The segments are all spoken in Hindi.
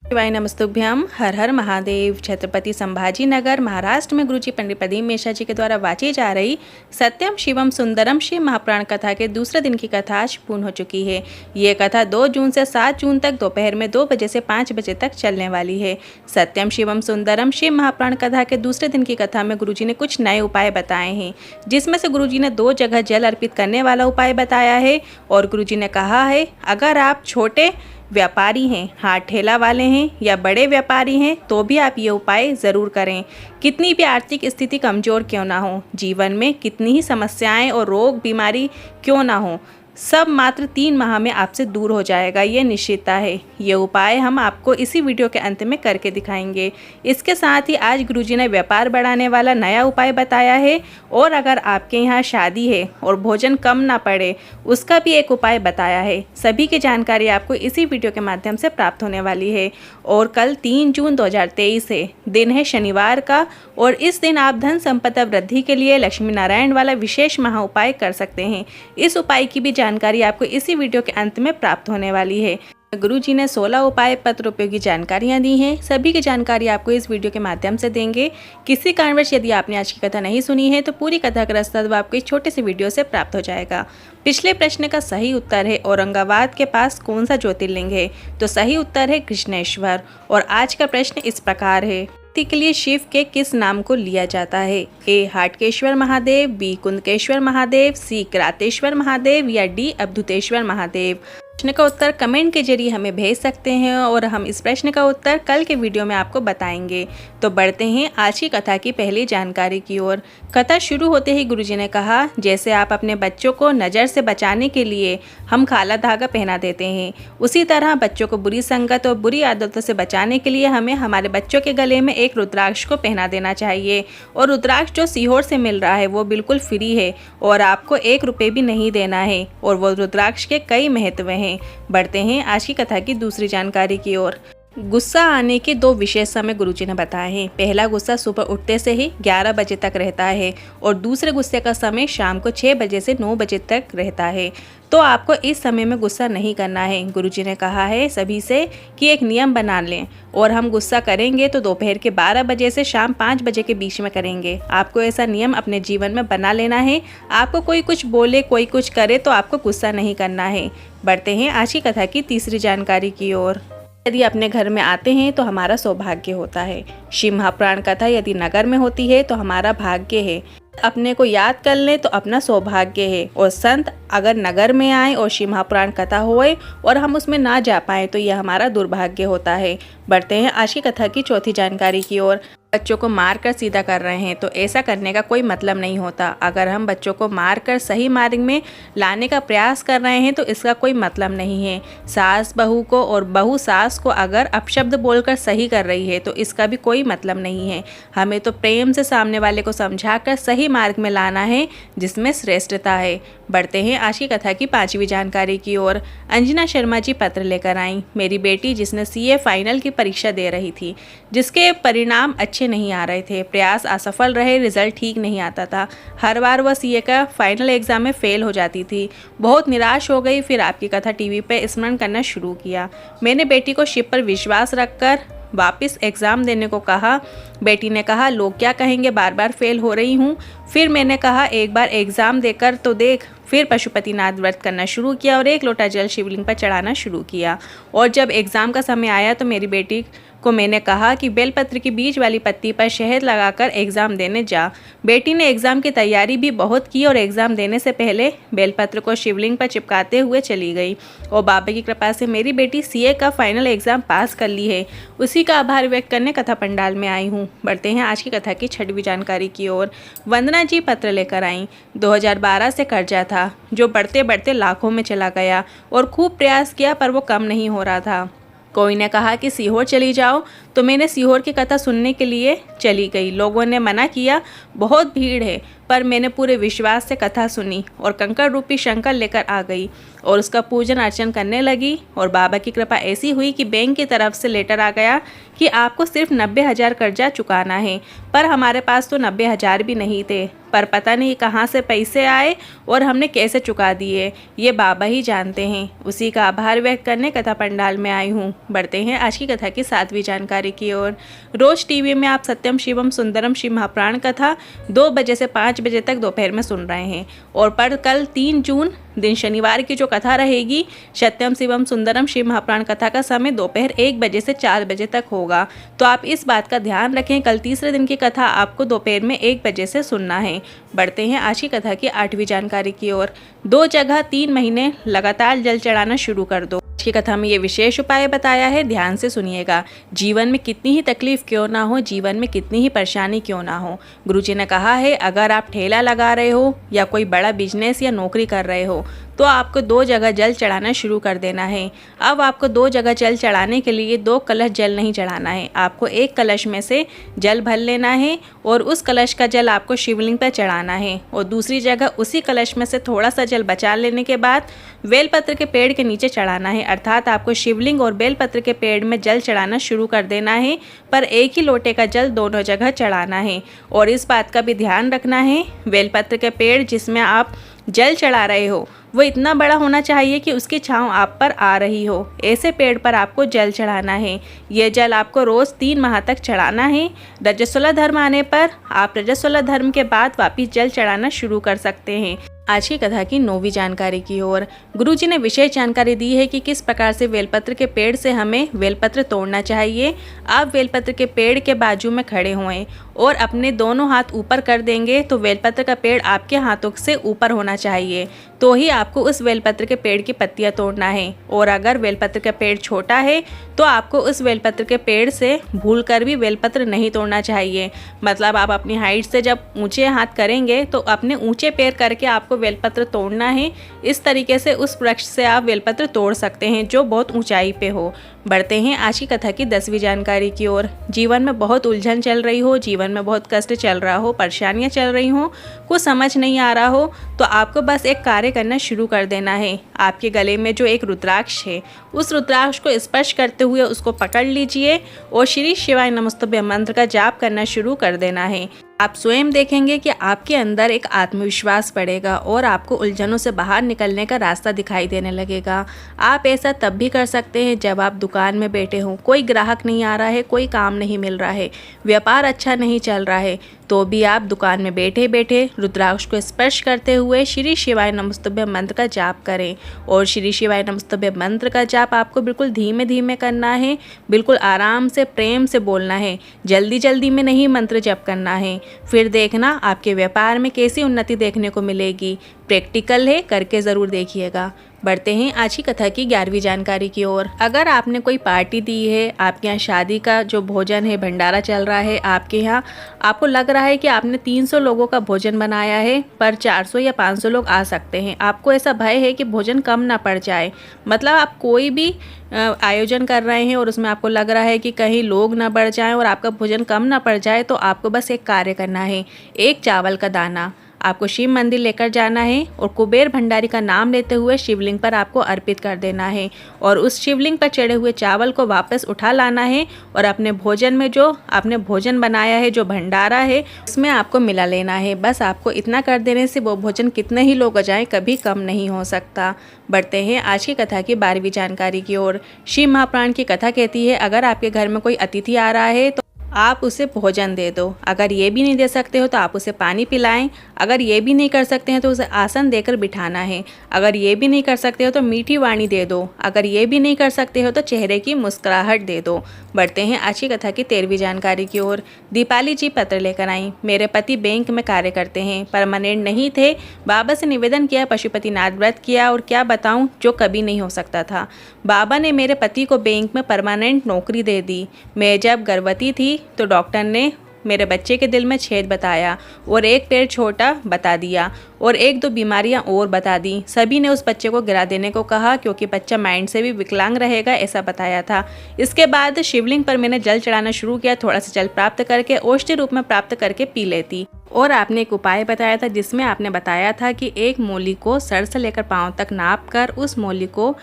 शिवाय नमस्तुभ्यम। हर हर महादेव। छत्रपति संभाजी नगर महाराष्ट्र में गुरुजी पंडित प्रदीप मिश्रा जी के द्वारा वाची जा रही सत्यम शिवम सुंदरम शिव महापुराण कथा के दूसरे दिन की कथा आज पूर्ण हो चुकी है। ये कथा 2 जून से 7 जून तक दोपहर में 2 बजे से 5 बजे तक चलने वाली है। सत्यम शिवम सुंदरम शिव महापुराण कथा के दूसरे दिन की कथा में गुरुजी ने कुछ नए उपाय बताए हैं, जिसमें से गुरुजी ने 2 जगह जल अर्पित करने वाला उपाय बताया है। और गुरुजी ने कहा है, अगर आप छोटे व्यापारी हैं, हाथ ठेला वाले हैं या बड़े व्यापारी हैं तो भी आप ये उपाय ज़रूर करें। कितनी भी आर्थिक स्थिति कमज़ोर क्यों ना हो, जीवन में कितनी ही समस्याएं और रोग बीमारी क्यों ना हो, सब मात्र 3 माह में आपसे दूर हो जाएगा, ये निश्चितता है। ये उपाय हम आपको इसी वीडियो के अंत में करके दिखाएंगे। इसके साथ ही आज गुरुजी ने व्यापार बढ़ाने वाला नया उपाय बताया है। और अगर आपके यहाँ शादी है और भोजन कम ना पड़े, उसका भी एक उपाय बताया है। सभी की जानकारी आपको इसी वीडियो के माध्यम से प्राप्त होने वाली है। और कल 3 जून 2023 है, दिन है शनिवार का। और इस दिन आप धन संपदा वृद्धि के लिए लक्ष्मी नारायण वाला विशेष महा उपाय कर सकते हैं। इस उपाय की भी जानकारी आपको इसी वीडियो के अंत में प्राप्त होने वाली है। गुरुजी ने 16 उपाय पत्र उपयोगी जानकारियां दी हैं। सभी की जानकारी आपको इस वीडियो के माध्यम से देंगे। किसी कारणवश यदि आपने आज की कथा नहीं सुनी है तो पूरी कथा का रास्ता आपको इस छोटे से वीडियो से प्राप्त हो जाएगा। पिछले प्रश्न का सही उत्तर है औरंगाबाद के पास कौन सा ज्योतिर्लिंग है, तो सही उत्तर है कृष्णेश्वर। और आज का प्रश्न इस प्रकार है, के लिए शिव के किस नाम को लिया जाता है? ए हाटकेश्वर महादेव, बी कुंदकेश्वर महादेव, सी क्रातेश्वर महादेव या डी अवधूतेश्वर महादेव। प्रश्न का उत्तर कमेंट के जरिए हमें भेज सकते हैं और हम इस प्रश्न का उत्तर कल के वीडियो में आपको बताएंगे। तो बढ़ते हैं आज की कथा की पहली जानकारी की ओर। कथा शुरू होते ही गुरुजी ने कहा, जैसे आप अपने बच्चों को नज़र से बचाने के लिए हम काला धागा पहना देते हैं, उसी तरह बच्चों को बुरी संगत और बुरी आदतों से बचाने के लिए हमें हमारे बच्चों के गले में एक रुद्राक्ष को पहना देना चाहिए। और रुद्राक्ष जो सीहोर से मिल रहा है वो बिल्कुल फ्री है और आपको 1 रुपये भी नहीं देना है। और वो रुद्राक्ष के कई महत्व हैं। बढ़ते हैं आज की कथा की दूसरी जानकारी की ओर। गुस्सा आने के 2 विशेष समय गुरुजी ने बताए हैं। पहला गुस्सा सुबह उठते से ही 11 बजे तक रहता है और दूसरे गुस्से का समय शाम को 6 बजे से 9 बजे तक रहता है। तो आपको इस समय में गुस्सा नहीं करना है। गुरुजी ने कहा है सभी से कि एक नियम बना लें और हम गुस्सा करेंगे तो दोपहर के 12 बजे से शाम 5 बजे के बीच में करेंगे। आपको ऐसा नियम अपने जीवन में बना लेना है। आपको कोई कुछ बोले, कोई कुछ करे तो आपको गुस्सा नहीं करना है। बढ़ते हैं आज की कथा की तीसरी जानकारी की ओर। यदि अपने घर में आते हैं तो हमारा सौभाग्य होता है। शिव महापुराण कथा यदि नगर में होती है तो हमारा भाग्य है। अपने को याद कर लें तो अपना सौभाग्य है। और संत अगर नगर में आए और शिव महापुराण कथा होए और हम उसमें ना जा पाए तो यह हमारा दुर्भाग्य होता है। बढ़ते हैं आज की कथा की चौथी जानकारी की ओर। बच्चों को मार कर सीधा कर रहे हैं तो ऐसा करने का कोई मतलब नहीं होता। अगर हम बच्चों को मार कर सही मार्ग में लाने का प्रयास कर रहे हैं तो इसका कोई मतलब नहीं है। सास बहू को और बहू सास को अगर अपशब्द बोलकर सही कर रही है तो इसका भी कोई मतलब नहीं है। हमें तो प्रेम से सामने वाले को समझाकर सही मार्ग में लाना है, जिसमें श्रेष्ठता है। बढ़ते हैं आज की कथा की 5वीं जानकारी की ओर। अंजना शर्मा जी पत्र लेकर आई। मेरी बेटी जिसने सीए फाइनल की परीक्षा दे रही थी, जिसके परिणाम अच्छे नहीं आ रहे थे, प्रयास असफल रहे, रिजल्ट ठीक नहीं आता था, हर बार वह सीए का फाइनल एग्जाम में फेल हो जाती थी। बहुत निराश हो गई। फिर आपकी कथा टीवी पे स्मरण करना शुरू किया। मैंने बेटी को शिव पर विश्वास रखकर वापस एग्ज़ाम देने को कहा। बेटी ने कहा, लोग क्या कहेंगे, बार बार फेल हो रही हूँ। फिर मैंने कहा, एक बार एग्ज़ाम देकर तो देख। फिर पशुपतिनाथ व्रत करना शुरू किया और 1 लोटा जल शिवलिंग पर चढ़ाना शुरू किया। और जब एग्ज़ाम का समय आया तो मेरी बेटी को मैंने कहा कि बेलपत्र की बीच वाली पत्ती पर शहद लगाकर एग्ज़ाम देने जा। बेटी ने एग्ज़ाम की तैयारी भी बहुत की और एग्ज़ाम देने से पहले बेलपत्र को शिवलिंग पर चिपकाते हुए चली गई। और बाबा की कृपा से मेरी बेटी सीए का फाइनल एग्ज़ाम पास कर ली है। उसी का आभार व्यक्त करने कथा पंडाल में आई हूँ। बढ़ते हैं आज की कथा की 6वीं जानकारी की ओर। वंदना जी पत्र लेकर आई। 2012 से कर्जा था जो बढ़ते बढ़ते लाखों में चला गया और खूब प्रयास किया पर वो कम नहीं हो रहा था। कोई ने कहा कि सीहोर चली जाओ तो मैंने सीहोर की कथा सुनने के लिए चली गई। लोगों ने मना किया, बहुत भीड़ है। पर मैंने पूरे विश्वास से कथा सुनी और कंकड़ रूपी शंकर लेकर आ गई और उसका पूजन अर्चन करने लगी। और बाबा की कृपा ऐसी हुई कि बैंक की तरफ से लेटर आ गया कि आपको सिर्फ 90,000 कर्जा चुकाना है। पर हमारे पास तो 90,000 भी नहीं थे, पर पता नहीं कहाँ से पैसे आए और हमने कैसे चुका दिए, ये बाबा ही जानते हैं। उसी का आभार व्यक्त करने कथा पंडाल में आई हूँ। बढ़ते हैं आज की कथा की 7वीं जानकारी की ओर। रोज टीवी में आप सत्यम शिवम सुंदरम शिव महापुराण कथा 2 बजे से 5 बजे तक दोपहर में सुन रहे हैं। और पर कल 3 जून दिन शनिवार की जो कथा रहेगी सत्यम शिवम सुंदरम शिव महापुराण कथा का समय दोपहर 1 बजे से 4 बजे तक होगा। तो आप इस बात का ध्यान रखें, कल तीसरे दिन की कथा आपको दोपहर में 1 बजे से सुनना है। बढ़ते हैं आज की कथा की 8वीं जानकारी की ओर। 2 जगह 3 महीने लगातार जल चढ़ाना शुरू कर दो। आज की कथा में ये विशेष उपाय बताया है, ध्यान से सुनिएगा। जीवन में कितनी ही तकलीफ क्यों ना हो, जीवन में कितनी ही परेशानी क्यों ना हो, गुरुजी ने कहा है अगर आप ठेला लगा रहे हो या कोई बड़ा बिजनेस या नौकरी कर रहे हो तो आपको 2 जगह जल चढ़ाना शुरू कर देना है। अब आपको 2 जगह जल चढ़ाने के लिए 2 कलश जल नहीं चढ़ाना है। आपको एक कलश में से जल भर लेना है और उस कलश का जल आपको शिवलिंग पर चढ़ाना है और दूसरी जगह उसी कलश में से थोड़ा सा जल बचा लेने के बाद बेलपत्र के पेड़ के नीचे चढ़ाना है। अर्थात आपको शिवलिंग और बेलपत्र के पेड़ में जल चढ़ाना शुरू कर देना है, पर एक ही लोटे का जल दोनों जगह चढ़ाना है। और इस बात का भी ध्यान रखना है, बेलपत्र के पेड़ जिसमें आप जल चढ़ा रहे हो वो इतना बड़ा होना चाहिए कि उसकी छांव आप पर आ रही हो। ऐसे पेड़ पर आपको जल चढ़ाना है। यह जल आपको रोज़ 3 माह तक चढ़ाना है। रजस्वला धर्म आने पर आप रजस्वला धर्म के बाद वापिस जल चढ़ाना शुरू कर सकते हैं। आज की कथा की 9वीं जानकारी की ओर। गुरुजी ने विशेष जानकारी दी है कि किस प्रकार से बेलपत्र के पेड़ से हमें बेलपत्र तोड़ना चाहिए। आप बेलपत्र के पेड़ के बाजू में खड़े हुए और अपने दोनों हाथ ऊपर कर देंगे तो बेलपत्र का पेड़ आपके हाथों से ऊपर होना चाहिए, तो ही आपको उस बेलपत्र के पेड़ की पत्तियां तोड़ना है। और अगर बेलपत्र का पेड़ छोटा है तो आपको उस बेलपत्र के पेड़ से भूलकर भी बेलपत्र नहीं तोड़ना चाहिए। मतलब आप अपनी हाइट से जब ऊंचे हाथ करेंगे तो अपने ऊंचे पैर करके आपको बेलपत्र तोड़ना है। इस तरीके से उस वृक्ष से आप बेलपत्र तोड़ सकते हैं जो बहुत ऊंचाई पे हो। बढ़ते हैं आज की कथा की 10वीं जानकारी की ओर। जीवन में बहुत उलझन चल रही हो, जीवन में बहुत कष्ट चल रहा हो, परेशानियां चल रही हो, कुछ समझ नहीं आ रहा हो, तो आपको बस एक कार्य करना शुरू कर देना है। आपके गले में जो एक रुद्राक्ष है उस रुद्राक्ष को स्पर्श करते हुए उसको पकड़ लीजिए और श्री शिवाय नमस्तुभ्यं मंत्र का जाप करना शुरू कर देना है। आप स्वयं देखेंगे कि आपके अंदर एक आत्मविश्वास बढ़ेगा और आपको उलझनों से बाहर निकलने का रास्ता दिखाई देने लगेगा। आप ऐसा तब भी कर सकते हैं जब आप दुकान में बैठे हों, कोई ग्राहक नहीं आ रहा है, कोई काम नहीं मिल रहा है, व्यापार अच्छा नहीं चल रहा है, तो भी आप दुकान में बैठे बैठे रुद्राक्ष को स्पर्श करते हुए श्री शिवाय नमस्तुभ्यं मंत्र का जाप करें। और श्री शिवाय नमस्तुभ्यं मंत्र का जाप आपको बिल्कुल धीमे धीमे करना है, बिल्कुल आराम से प्रेम से बोलना है, जल्दी जल्दी में नहीं मंत्र जप करना है। फिर देखना आपके व्यापार में कैसी उन्नति देखने को मिलेगी। प्रैक्टिकल है, करके ज़रूर देखिएगा। बढ़ते हैं आज की कथा की 11वीं जानकारी की ओर। अगर आपने कोई पार्टी दी है, आपके यहाँ शादी का जो भोजन है, भंडारा चल रहा है आपके यहाँ, आपको लग रहा है कि आपने 300 लोगों का भोजन बनाया है पर 400 या 500 लोग आ सकते हैं, आपको ऐसा भय है कि भोजन कम ना पड़ जाए। मतलब आप कोई भी आयोजन कर रहे हैं और उसमें आपको लग रहा है कि कहीं लोग ना बढ़ जाएं और आपका भोजन कम ना पड़ जाए, तो आपको बस एक कार्य करना है। एक चावल का दाना आपको शिव मंदिर लेकर जाना है और कुबेर भंडारी का नाम लेते हुए शिवलिंग पर आपको अर्पित कर देना है और उस शिवलिंग पर चढ़े हुए चावल को वापस उठा लाना है और अपने भोजन में जो आपने भोजन बनाया है, जो भंडारा है, उसमें आपको मिला लेना है। बस आपको इतना कर देने से वो भोजन कितने ही लोग आ जाएं, कभी कम नहीं हो सकता। बढ़ते हैं आज की कथा की 12वीं जानकारी की ओर। शिव महापुराण की कथा कहती है अगर आपके घर में कोई अतिथि आ रहा है तो आप उसे भोजन दे दो। अगर ये भी नहीं दे सकते हो तो आप उसे पानी पिलाएं। अगर ये भी नहीं कर सकते हैं तो उसे आसन देकर बिठाना है। अगर ये भी नहीं कर सकते हो तो मीठी वाणी दे दो। अगर ये भी नहीं कर सकते हो तो चेहरे की मुस्कुराहट दे दो। बढ़ते हैं आज की कथा की 13वीं जानकारी की ओर। दीपाली जी पत्र लेकर आई। मेरे पति बैंक में कार्य करते हैं, परमानेंट नहीं थे। बाबा से निवेदन किया, पशुपतिनाथ व्रत किया और क्या बताऊं, जो कभी नहीं हो सकता था। बाबा ने मेरे पति को बैंक में परमानेंट नौकरी दे दी। मैं जब गर्भवती थी तो डॉक्टर ने मेरे बच्चे के दिल में छेद बताया और एक पैर छोटा बता दिया और एक दो बीमारियां और बता दी। सभी ने उस बच्चे को गिरा देने को कहा क्योंकि बच्चा माइंड से भी विकलांग रहेगा, ऐसा बताया था। इसके बाद शिवलिंग पर मैंने जल चढ़ाना शुरू किया। थोड़ा सा जल प्राप्त करके औषधि रूप में प्राप्त करके पी लेती। और आपने एक उपाय बताया था जिसमें आपने बताया था कि एक मौली को सर से लेकर पांव तक नाप कर उस मौली को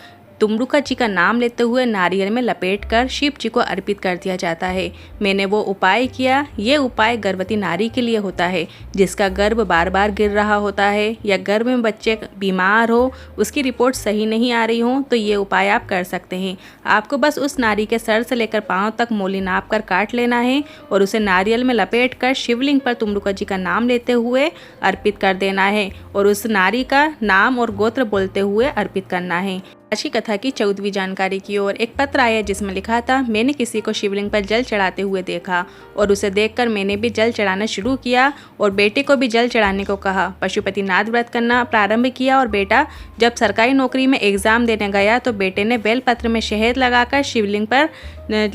तुमरुका जी का नाम लेते हुए नारियल में लपेटकर शिव जी को अर्पित कर दिया जाता है। मैंने वो उपाय किया। ये उपाय गर्भवती नारी के लिए होता है जिसका गर्भ बार बार गिर रहा होता है या गर्भ में बच्चे बीमार हो, उसकी रिपोर्ट सही नहीं आ रही हो, तो ये उपाय आप कर सकते हैं। आपको बस उस नारी के सर से लेकर पांव तक मौली नाप कर काट लेना है और उसे नारियल में लपेट कर शिवलिंग पर तुमरुका जी का नाम लेते हुए अर्पित कर देना है और उस नारी का नाम और गोत्र बोलते हुए अर्पित करना है। आज की कथा की 14वीं जानकारी की ओर एक पत्र आया जिसमें लिखा था, मैंने किसी को शिवलिंग पर जल चढ़ाते हुए देखा और उसे देखकर मैंने भी जल चढ़ाना शुरू किया और बेटे को भी जल चढ़ाने को कहा। पशुपतिनाथ व्रत करना प्रारंभ किया और बेटा जब सरकारी नौकरी में एग्जाम देने गया तो बेटे ने बेलपत्र में शहद लगाकर शिवलिंग पर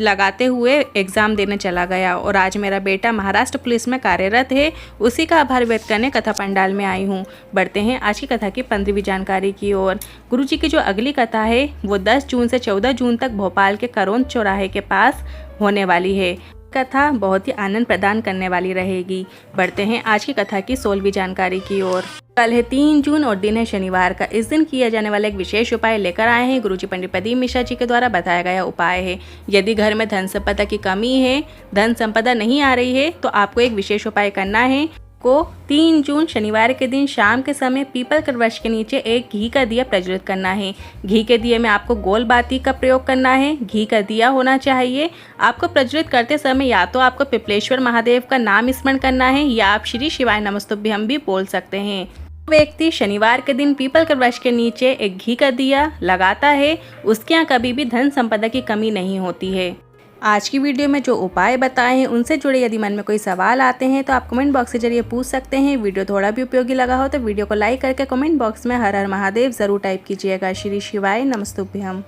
लगाते हुए एग्जाम देने चला गया और आज मेरा बेटा महाराष्ट्र पुलिस में कार्यरत है। उसी का आभार व्यक्त करने कथा पंडाल में आई हूँ। बढ़ते हैं आज की कथा की 15वीं जानकारी की ओर। गुरु जी की जो अगली कथा है वो 10 जून से 14 जून तक भोपाल के करोंद चौराहे के पास होने वाली है। कथा बहुत ही आनंद प्रदान करने वाली रहेगी। बढ़ते हैं आज की कथा की 16वीं जानकारी की ओर। कल है 3 जून और दिन है शनिवार का। इस दिन किया जाने वाला एक विशेष उपाय लेकर आए हैं गुरुजी पंडित प्रदीप मिश्रा जी के द्वारा बताया गया उपाय है। यदि घर में धन संपदा की कमी है, धन संपदा नहीं आ रही है, तो आपको एक विशेष उपाय करना है। को 3 जून शनिवार के दिन शाम के समय पीपल के वृक्ष के नीचे एक घी का दिया प्रज्वलित करना है। घी के दिए में आपको गोल बाती का प्रयोग करना है। घी का दिया होना चाहिए। आपको प्रज्वलित करते समय या तो आपको पिपलेश्वर महादेव का नाम स्मरण करना है या आप श्री शिवाय नमस्तुभ्यम भी बोल सकते हैं। व्यक्ति शनिवार के दिन पीपल के वृक्ष के नीचे एक घी का दिया लगाता है, उसके यहाँ कभी भी धन संपदा की कमी नहीं होती है। आज की वीडियो में जो उपाय बताए हैं उनसे जुड़े यदि मन में कोई सवाल आते हैं तो आप कमेंट बॉक्स के जरिए पूछ सकते हैं। वीडियो थोड़ा भी उपयोगी लगा हो तो वीडियो को लाइक करके कमेंट बॉक्स में हर हर महादेव जरूर टाइप कीजिएगा। श्री शिवाय नमस्तुभ्यम।